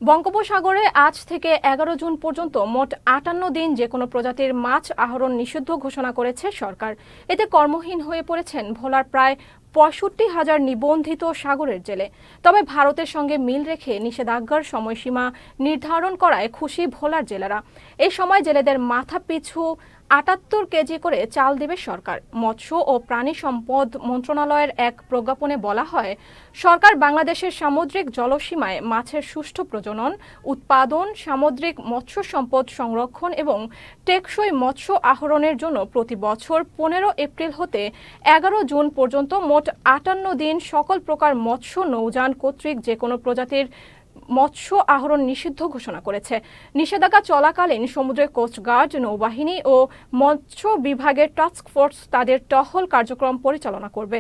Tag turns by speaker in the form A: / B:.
A: বঙ্গোপসাগরে আজ থেকে ১১ জুন পর্যন্ত মোট ৫৮ দিন যে কোনো প্রজাতির মাছ আহরণ নিষিদ্ধ ঘোষণা করেছে সরকার। এতে কর্মহীন হয়ে পড়েছেন ভোলার প্রায় ৬৫,০০০ নিবন্ধিত সাগরের জেলে। তবে ভারতের সঙ্গে মিল রেখে নিষেধাজ্ঞার সময়সীমা নির্ধারণ করায় খুশি ভোলার জেলেরা। এই সময় জেলেদের মাথা পিছু ৭৮ কেজি করে চাল দেবে সরকার। মৎস্য ও প্রাণী সম্পদ মন্ত্রণালয়ের এক প্রজ্ঞাপনে বলা হয়, সরকার বাংলাদেশের সামুদ্রিক জলসীমায় মাছের সুষ্ঠু প্রজনন, উৎপাদন, সামুদ্রিক মৎস্য সম্পদ সংরক্ষণ এবং টেকসই মৎস্য আহরণের জন্য প্রতি বছর ১৫ এপ্রিল হতে ১১ জুন পর্যন্ত মোট ৫৮ দিন সকল প্রকার মৎস্য নৌযান কর্তৃক যে কোনো প্রজাতির মৎস্য আহরণ নিষিদ্ধ ঘোষণা করেছে। নিষেধাজ্ঞা চলাকালীন সমুদ্রের কোস্টগার্ড, নৌবাহিনী ও মৎস্য বিভাগের টাস্ক ফোর্স তাদের টহল কার্যক্রম পরিচালনা করবে।